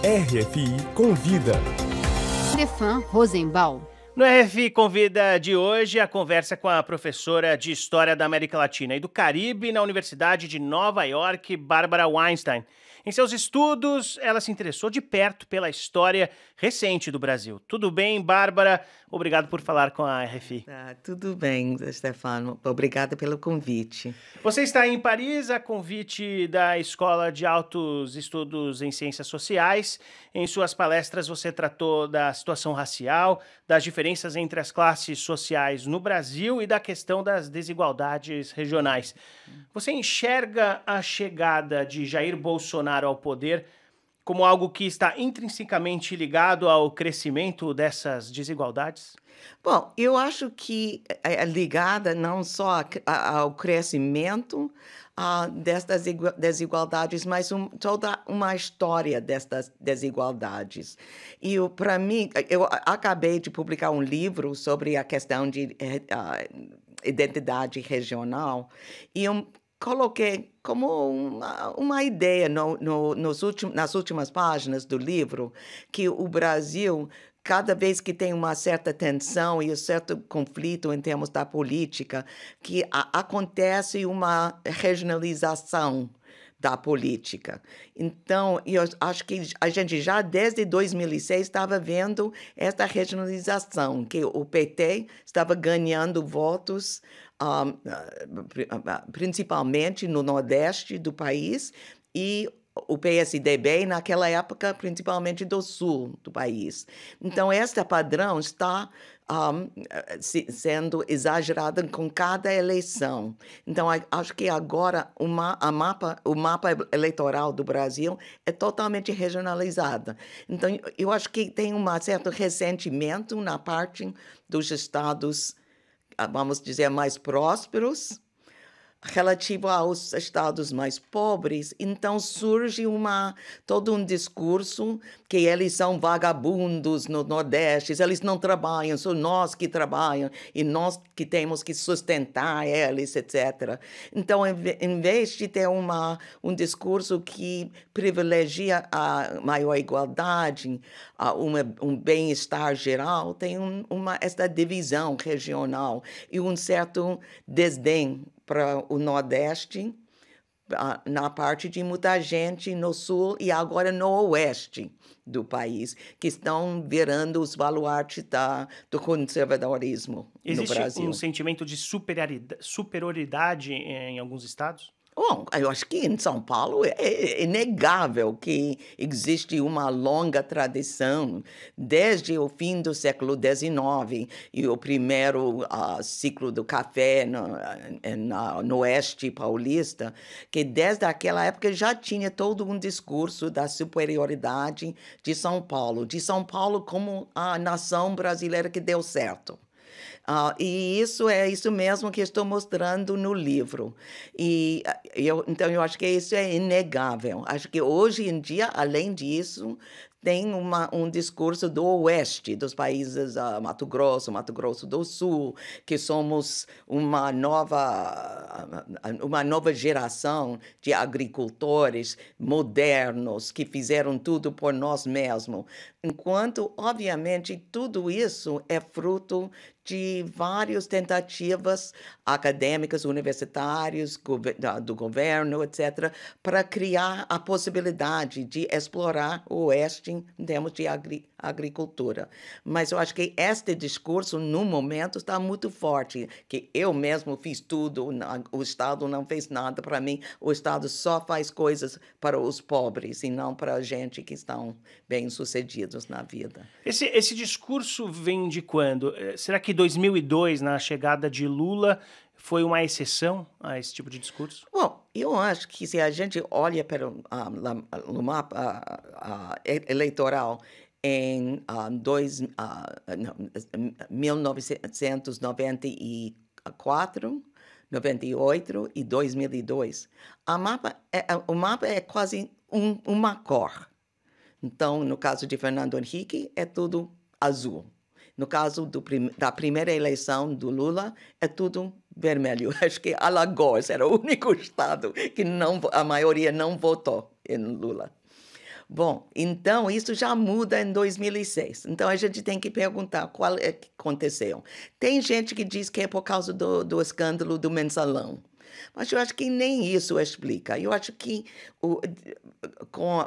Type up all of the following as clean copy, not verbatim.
RFI Convida. Stefan Rosenbaum. No RFI Convida de hoje, a conversa com a professora de História da América Latina e do Caribe na Universidade de Nova York, Barbara Weinstein. Em seus estudos, ela se interessou de perto pela história recente do Brasil. Tudo bem, Bárbara? Obrigado por falar com a RFI. Tudo bem, Stefano. Obrigada pelo convite. Você está em Paris a convite da Escola de Altos Estudos em Ciências Sociais. Em suas palestras, você tratou da situação racial, das diferenças entre as classes sociais no Brasil e da questão das desigualdades regionais. Você enxerga a chegada de Jair Bolsonaro ao poder como algo que está intrinsecamente ligado ao crescimento dessas desigualdades? Bom, eu acho que é ligada não só ao crescimento destas desigualdades, mas toda uma história destas desigualdades. E para mim, eu acabei de publicar um livro sobre a questão de identidade regional e eu coloquei como uma ideia nas últimas páginas do livro que o Brasil, cada vez que tem uma certa tensão e um certo conflito em termos da política, que acontece uma regionalização da política. Então, eu acho que a gente já desde 2006 estava vendo esta regionalização, que o PT estava ganhando votos principalmente no Nordeste do país e o PSDB, naquela época, principalmente do Sul do país. Então, este padrão está sendo exagerado com cada eleição. Então, acho que agora o mapa eleitoral do Brasil é totalmente regionalizado. Então, eu acho que tem um certo ressentimento na parte dos estados, vamos dizer, mais prósperos, relativo aos estados mais pobres. Então surge todo um discurso que eles são vagabundos no Nordeste, eles não trabalham, são nós que trabalham e nós que temos que sustentar eles, etc. Então, em vez de ter um discurso que privilegia a maior igualdade, um bem-estar geral, tem esta divisão regional e um certo desdém para o Nordeste, na parte de muita gente no Sul e agora no Oeste do país, que estão virando os baluartes do conservadorismo no Brasil. Existe um sentimento de superioridade em alguns estados? Bom, eu acho que em São Paulo é inegável que existe uma longa tradição desde o fim do século XIX e o primeiro ciclo do café no Oeste paulista, que desde aquela época já tinha todo um discurso da superioridade de São Paulo como a nação brasileira que deu certo. E isso é isso mesmo que estou mostrando no livro. Então, eu acho que isso é inegável. Acho que hoje em dia, além disso, tem um discurso do Oeste, dos países Mato Grosso do Sul, que somos uma nova geração de agricultores modernos que fizeram tudo por nós mesmos. Enquanto, obviamente, tudo isso é fruto de várias tentativas acadêmicas, universitárias, do governo, etc., para criar a possibilidade de explorar o Oeste em termos de agricultura. Mas eu acho que este discurso, no momento, está muito forte, que eu mesmo fiz tudo, o Estado não fez nada para mim, o Estado só faz coisas para os pobres e não para a gente que estão bem-sucedidos na vida. Esse discurso vem de quando? Será que 2002, na chegada de Lula, foi uma exceção a esse tipo de discurso? Bom, eu acho que se a gente olha para o mapa eleitoral em 1994, 98 e 2002, o mapa é quase uma cor. Então, no caso de Fernando Henrique, é tudo azul. No caso da primeira eleição do Lula, é tudo vermelho. Acho que Alagoas era o único estado que a maioria não votou em Lula. Bom, então isso já muda em 2006. Então a gente tem que perguntar qual é que aconteceu. Tem gente que diz que é por causa do escândalo do mensalão. Mas eu acho que nem isso explica. Eu acho que com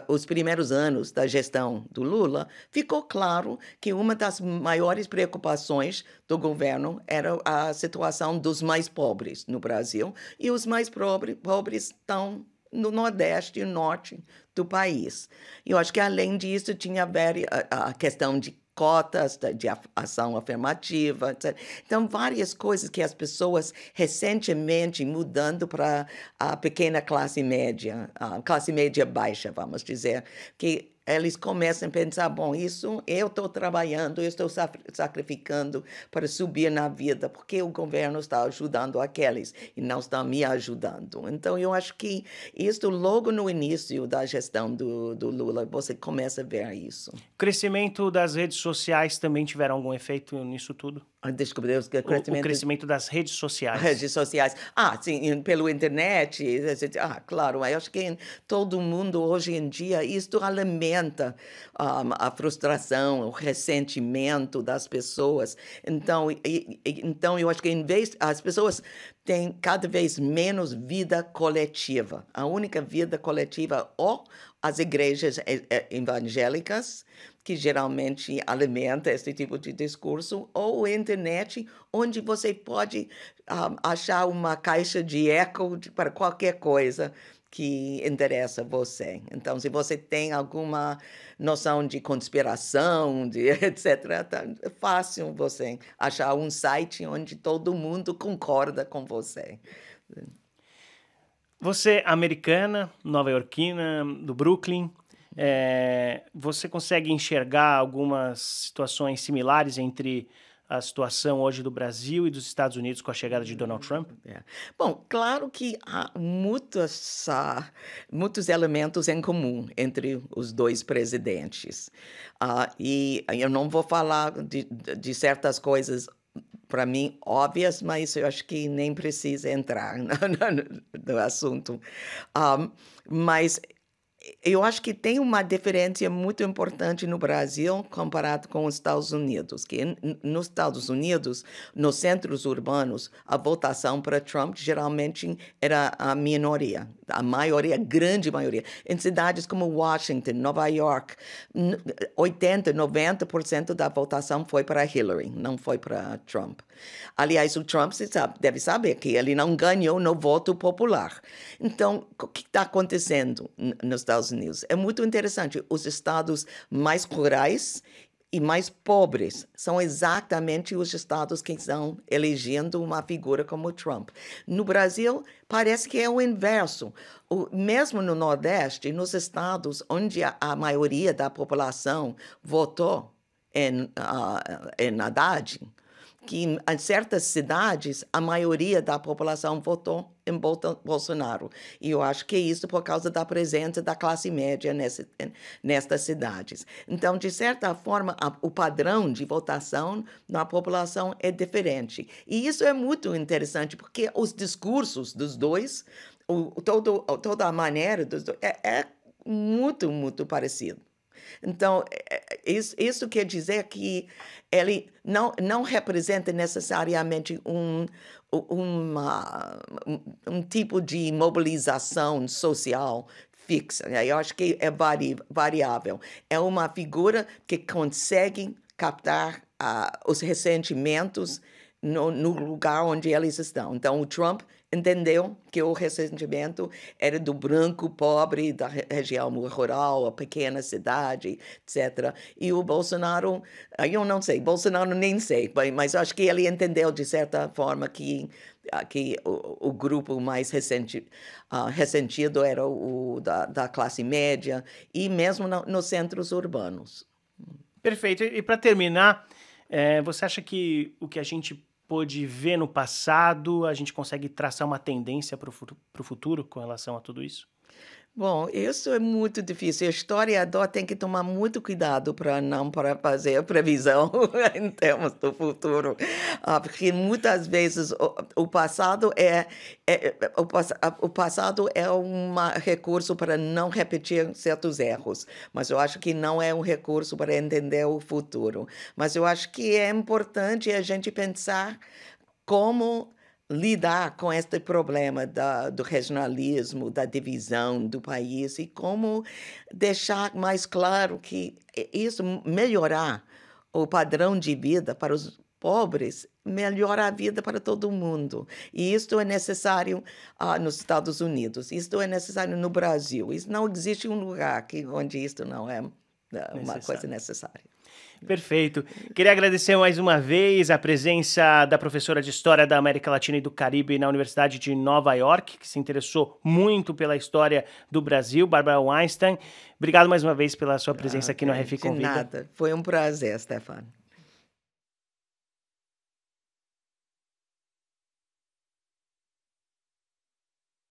os primeiros anos da gestão do Lula, ficou claro que uma das maiores preocupações do governo era a situação dos mais pobres no Brasil, e os mais pobres estão no Nordeste e Norte do país. Eu acho que, além disso, tinha a questão de cotas de ação afirmativa, etc. Então, várias coisas que as pessoas recentemente mudando para a pequena classe média, a classe média baixa, vamos dizer, que eles começam a pensar, bom, isso eu estou trabalhando, eu estou sacrificando para subir na vida, porque o governo está ajudando aqueles e não está me ajudando. Então, eu acho que isso, logo no início da gestão do Lula, você começa a ver isso. O crescimento das redes sociais também tiveram algum efeito nisso tudo? Desculpa, O crescimento das redes sociais. Redes sociais. Sim, pelo internet. Claro, eu acho que todo mundo hoje em dia, isto alimenta a frustração, o ressentimento das pessoas. Então eu acho que as pessoas têm cada vez menos vida coletiva. A única vida coletiva, ou as igrejas evangélicas, que geralmente alimenta esse tipo de discurso, ou a internet, onde você pode achar uma caixa de eco para qualquer coisa que interessa você. Então, se você tem alguma noção de conspiração, etc., é fácil você achar um site onde todo mundo concorda com você. Você, americana, nova-iorquina, do Brooklyn, você consegue enxergar algumas situações similares entre a situação hoje do Brasil e dos Estados Unidos com a chegada de Donald Trump? Bom, claro que há muitos elementos em comum entre os dois presidentes. E eu não vou falar de certas coisas, para mim, óbvias, mas eu acho que nem precisa entrar no assunto. Mas eu acho que tem uma diferença muito importante no Brasil comparado com os Estados Unidos, que nos Estados Unidos, nos centros urbanos, a votação para Trump geralmente era a minoria, a maioria, a grande maioria. Em cidades como Washington, Nova York, 80%, 90% da votação foi para Hillary, não foi para Trump. Aliás, o Trump deve saber que ele não ganhou no voto popular. Então, o que está acontecendo nos Estados Unidos? É muito interessante. Os estados mais rurais e mais pobres são exatamente os estados que estão elegendo uma figura como Trump. No Brasil, parece que é o inverso. Mesmo no Nordeste, nos estados onde a maioria da população votou em Haddad, que em certas cidades a maioria da população votou em Bolsonaro. E eu acho que é isso por causa da presença da classe média nestas cidades. Então, de certa forma, o padrão de votação na população é diferente. E isso é muito interessante, porque os discursos dos dois, toda a maneira dos dois, é muito, muito parecido. Então, isso quer dizer que ele não representa necessariamente um tipo de mobilização social fixa. Eu acho que é variável. É uma figura que consegue captar os ressentimentos no lugar onde eles estão. Então, o Trump entendeu que o ressentimento era do branco pobre, da região rural, a pequena cidade, etc. E o Bolsonaro, eu não sei, Bolsonaro nem sei, mas acho que ele entendeu, de certa forma, que o grupo mais ressentido era o da classe média, e mesmo nos centros urbanos. Perfeito. E para terminar, você acha que o que a gente pôde ver no passado, a gente consegue traçar uma tendência para o futuro com relação a tudo isso? Bom, isso é muito difícil. O historiador tem que tomar muito cuidado para fazer a previsão em termos do futuro. Porque muitas vezes o passado o passado é um recurso para não repetir certos erros, mas eu acho que não é um recurso para entender o futuro. Mas eu acho que é importante a gente pensar como lidar com este problema do regionalismo, da divisão do país e como deixar mais claro que isso melhorar o padrão de vida para os pobres, melhora a vida para todo mundo. E isto é necessário nos Estados Unidos, isto é necessário no Brasil. Isso não existe um lugar onde isto não é uma coisa necessária. Perfeito. Queria agradecer mais uma vez a presença da professora de História da América Latina e do Caribe na Universidade de Nova York, que se interessou muito pela história do Brasil, Barbara Weinstein. Obrigado mais uma vez pela sua presença aqui no RF Convida. De nada. Foi um prazer, Stefano.